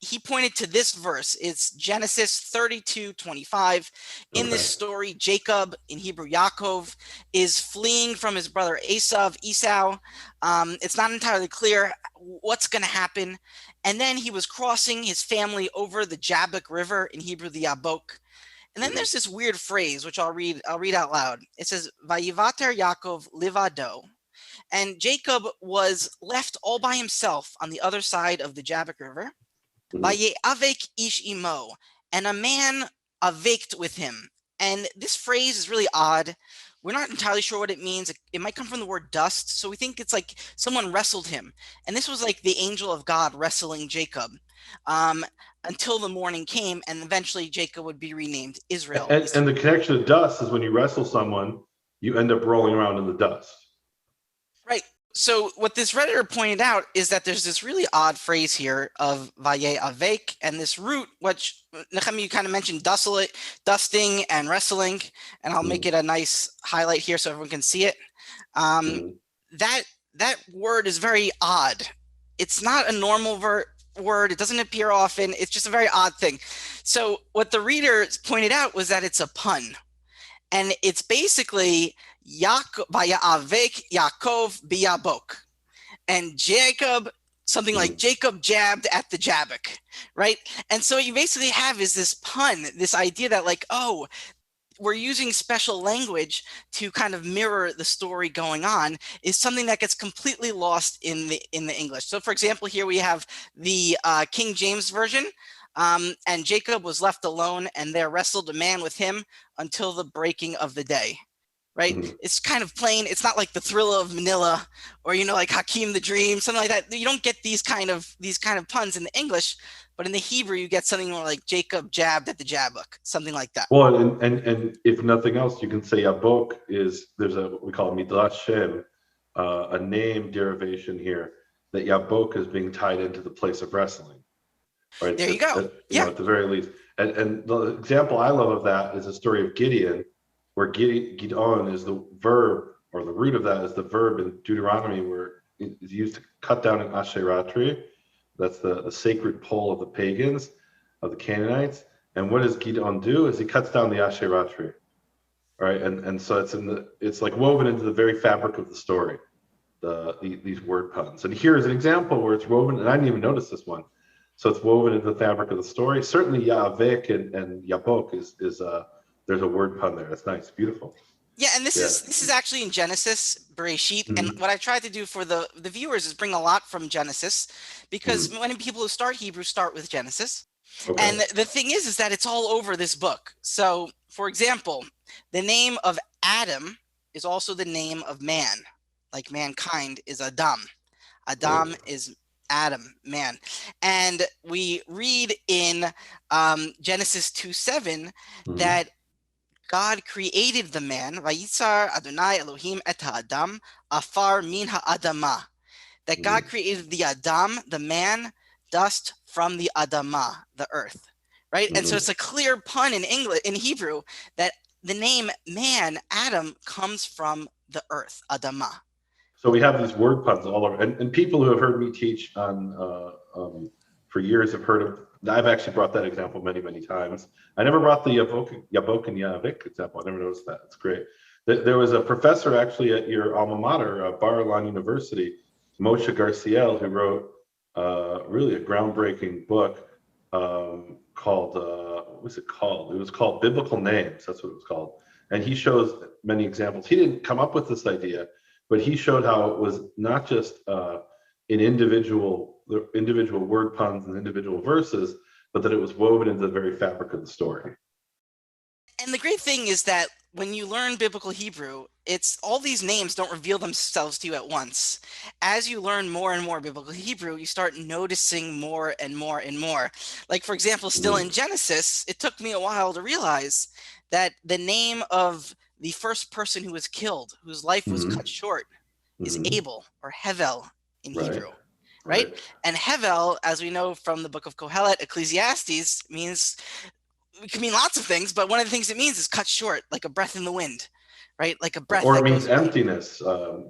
he pointed to this verse. It's Genesis 32:25. In this Okay. story, Jacob, in Hebrew Yaakov, is fleeing from his brother Esau. It's not entirely clear what's going to happen. And then he was crossing his family over the Jabbok River, in Hebrew the Yabok. And then there's this weird phrase, which I'll read out loud. It says, Vayivater Yaakov livado. And Jacob was left all by himself on the other side of the Jabbok River. Vaye'avek ish imo, and a man aveked with him. And this phrase is really odd. We're not entirely sure what it means. It might come from the word dust. So we think it's like someone wrestled him. And this was like the angel of God wrestling Jacob until the morning came, and eventually Jacob would be renamed Israel. And the connection to dust is when you wrestle someone, you end up rolling around in the dust. Right. So what this Redditor pointed out is that there's this really odd phrase here of vaye avek, and this root, which Nehemia, you kind of mentioned dusting and wrestling, and I'll make it a nice highlight here so everyone can see it. That word is very odd. It's not a normal word. It doesn't appear often. It's just a very odd thing. So what the reader pointed out was that it's a pun, and it's basically Vayavek Yaakov biyabok, and Jacob, something like Jacob jabbed at the Jabbok, right? And so what you basically have is this pun, this idea that like, oh, we're using special language to kind of mirror the story going on, is something that gets completely lost in the English. So for example, here we have the King James Version, and Jacob was left alone, and there wrestled a man with him until the breaking of the day. Right? It's kind of plain. It's not like the Thriller of Manila, or like Hakeem the Dream, something like that. You don't get these kind of puns in the English, but in the Hebrew you get something more like Jacob jabbed at the Jabbok, something like that. Well, and if nothing else, you can say Yabok there's what we call Midrash Shem, a name derivation here, that Yabok is being tied into the place of wrestling. Right. There you go. At the very least. And the example I love of that is the story of Gideon, where Gidon is the verb, or the root of that is the verb in Deuteronomy, where it is used to cut down an Asherah tree. That's the sacred pole of the pagans, of the Canaanites. And what does Gidon do? Is he cuts down the Asherah tree, right? And so it's like woven into the very fabric of the story, these word puns. And here's an example where it's woven, and I didn't even notice this one. So it's woven into the fabric of the story. Certainly Yavik and Yabok there's a word pun there. That's nice, beautiful. Yeah, and this is actually in Genesis, Bereshit. And what I tried to do for the viewers is bring a lot from Genesis, because many people who start Hebrew start with Genesis. Okay. And the thing is that it's all over this book. So, for example, the name of Adam is also the name of man, like mankind is Adam. Adam is Adam, man. And we read in Genesis 2:7 that God created the man, Vayitzar Adonai Elohim et ha'adam afar min ha'adama. That God created the Adam, the man, dust from the Adama, the earth, right? And so it's a clear pun in Hebrew, that the name man, Adam, comes from the earth, Adama. So we have these word puns all over, and people who have heard me teach on for years have heard of. I've actually brought that example many, many times. I never brought the Yabok and Yavik example. I never noticed that. It's great. There was a professor actually at your alma mater, Bar Ilan University, Moshe Garciel, who wrote really a groundbreaking book called, what was it called? It was called Biblical Names. That's what it was called. And he shows many examples. He didn't come up with this idea, but he showed how it was not just in individual word puns and individual verses, but that it was woven into the very fabric of the story. And the great thing is that when you learn biblical Hebrew, it's all these names don't reveal themselves to you at once. As you learn more and more biblical Hebrew, you start noticing more and more and more. Like, for example, still in Genesis, it took me a while to realize that the name of the first person who was killed, whose life was cut short, is Abel, or Hevel in Hebrew. Right? And Hevel, as we know from the book of Kohelet, Ecclesiastes, it can mean lots of things, but one of the things it means is cut short, like a breath in the wind, right? Like a breath Or it that means goes away. emptiness,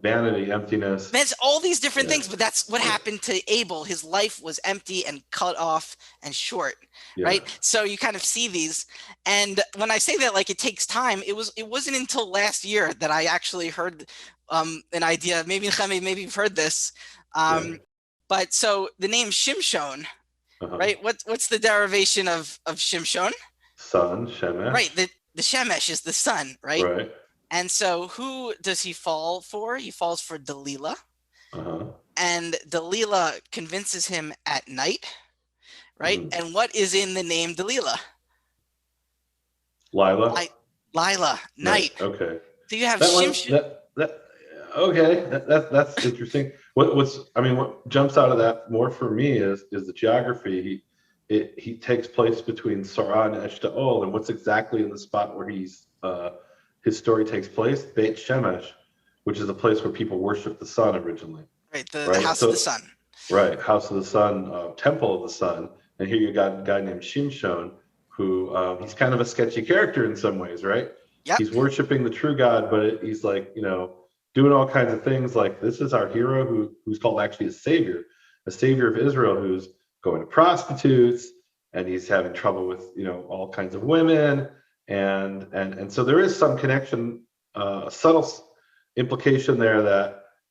vanity, emptiness. There's all these different Yeah, things, but that's what yeah, happened to Abel. His life was empty and cut off and short, yeah. right? So you kind of see these. And when I say that, like it takes time, it wasn't until last year that I actually heard an idea. Maybe Nehemia, maybe you've heard this. Yeah. But so the name Shimshon, Uh-huh. right? What's the derivation of Shimshon? Sun, Right. Shemesh. The Shemesh is the sun, right? Right. And so who does he fall for? He falls for Delilah. Uh-huh. And Delilah convinces him at night, right? Hmm. And what is in the name Delilah? Lila. Lila, Night. night. Okay. So you have That one. Shimshon. That. Okay. That's interesting. What jumps out of that more for me is the geography. He takes place between Sarah and Eshtaol, and what's exactly in the spot where his story takes place? Beit Shemesh, which is a place where people worship the sun originally. Right, the Right. house of the So sun. right, House of the Sun, Temple of the Sun, and here you got a guy named Shimshon, who he's kind of a sketchy character in some ways, right? Yep. He's worshiping the true God, but he's like, doing all kinds of things. Like this is our hero who's called actually a savior of Israel, who's going to prostitutes, and he's having trouble with all kinds of women, and so there is some connection, a subtle implication there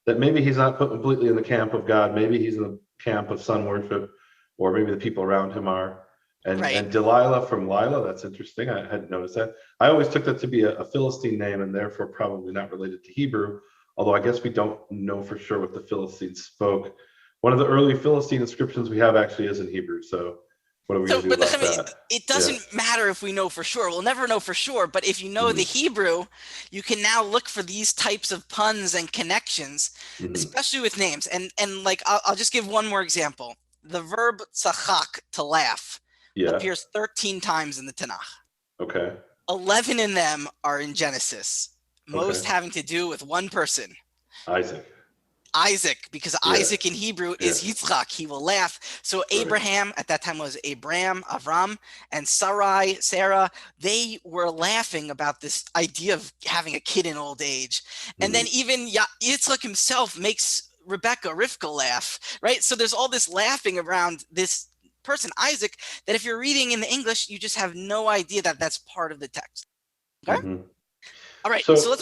that maybe he's not put completely in the camp of God. Maybe he's in the camp of sun worship, or maybe the people around him are. Right. And Delilah from Lila, that's interesting. I hadn't noticed that. I always took that to be a Philistine name and therefore probably not related to Hebrew, although I guess we don't know for sure what the Philistines spoke. One of the early Philistine inscriptions we have actually is in Hebrew. So what are we going to do about that? It Yeah. doesn't matter if we know for sure. We'll never know for sure. But if you know the Hebrew, you can now look for these types of puns and connections, especially with names. And like I'll just give one more example. The verb tzachak, to laugh, Yeah. appears 13 times in the Tanakh. Okay. 11 in them are in Genesis, most having to do with one person. Isaac, because Isaac in Hebrew is Yitzchak, he will laugh. So Abraham, at that time was Avram, and Sarai, Sarah, they were laughing about this idea of having a kid in old age. And then even Yitzchak himself makes Rebecca, Rivka laugh, right? So there's all this laughing around this person, Isaac, that if you're reading in the English, you just have no idea that that's part of the text. Okay? All right, so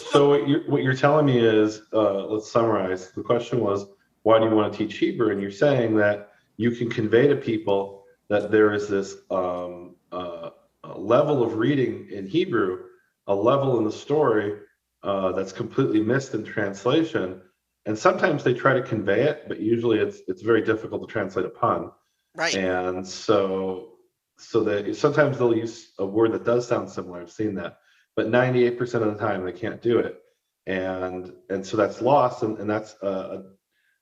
what you're telling me is, let's summarize. The question was, why do you want to teach Hebrew? And you're saying that you can convey to people that there is this level of reading in Hebrew, a level in the story that's completely missed in translation. And sometimes they try to convey it, but usually it's very difficult to translate a pun. Right. And so that sometimes they'll use a word that does sound similar. I've seen that. But 98% of the time they can't do it, and so that's lost, and that's a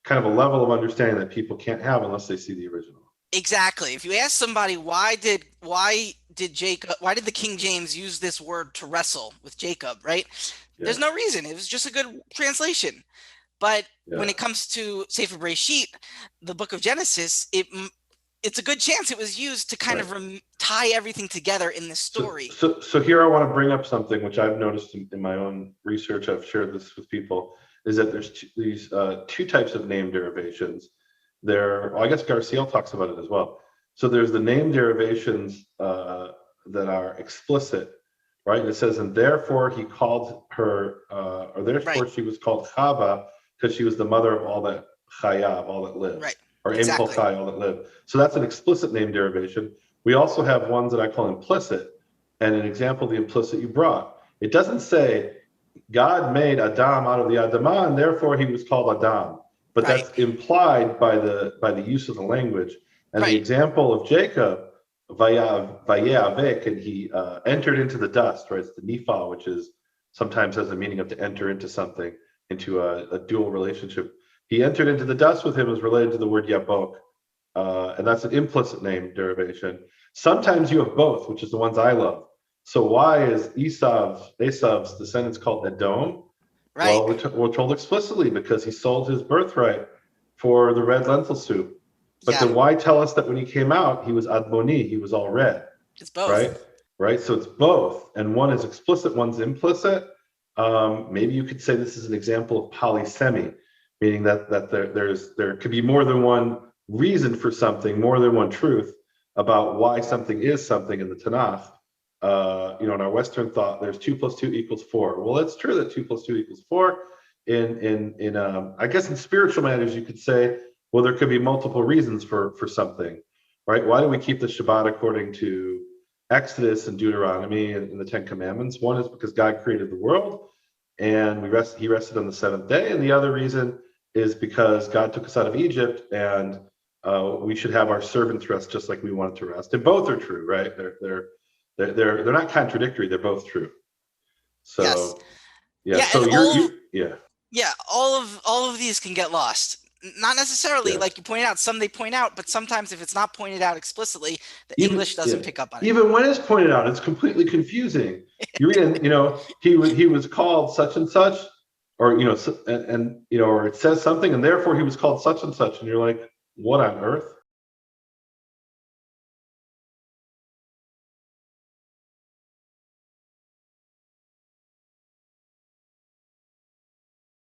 kind of a level of understanding that people can't have unless they see the original. Exactly. If you ask somebody why did the King James use this word to wrestle with Jacob, right? Yeah. There's no reason. It was just a good translation. But when it comes to Sefer Bereshit, the book of Genesis, it's a good chance it was used to kind of tie everything together in the story. So here I want to bring up something which I've noticed in my own research. I've shared this with people, is that there's these two types of name derivations. I guess Garcia talks about it as well. So there's the name derivations that are explicit, right? It says, and therefore he called her, or therefore she was called Chava, because she was the mother of all that chayav, all that lives. Right. Or Im Chai, all that live. So that's an explicit name derivation. We also have ones that I call implicit, and an example of the implicit you brought. It doesn't say God made Adam out of the Adamah, and therefore he was called Adam. But that's implied by the use of the language. And the example of Jacob, Vayavik, and he entered into the dust, right? It's the nifal, which is sometimes has the meaning of to enter into something, into a dual relationship. He entered into the dust with him is related to the word yabok, and that's an implicit name derivation. Sometimes you have both, which is the ones I love. So why is Esav's descendants called Edom? Right. Well, we're told explicitly because he sold his birthright for the red lentil soup. But then why tell us that when he came out, he was Admoni, he was all red? It's both. Right? So it's both. And one is explicit, one's implicit. Maybe you could say this is an example of polysemy, meaning that there could be more than one reason for something, more than one truth about why something is something in the Tanakh. In our Western thought, there's 2 + 2 = 4. Well, it's true that 2 + 2 = 4. I guess in spiritual matters, you could say, well, there could be multiple reasons for something, right? Why do we keep the Shabbat according to Exodus and Deuteronomy and the Ten Commandments? One is because God created the world, and he rested on the seventh day, and the other reason is because God took us out of Egypt, and we should have our servants rest just like we wanted to rest. And both are true, right? They're not contradictory. They're both true. Yes. So yeah. Yeah, and So you yeah. yeah, all of these can get lost. Not necessarily, Yeah. like you pointed out, some they point out, but sometimes if it's not pointed out explicitly, the Even English yeah. doesn't pick up on it. Even when it's pointed out, it's completely confusing. You read, he was called such and such, or or it says something, and therefore he was called such and such, and you're like, what on earth?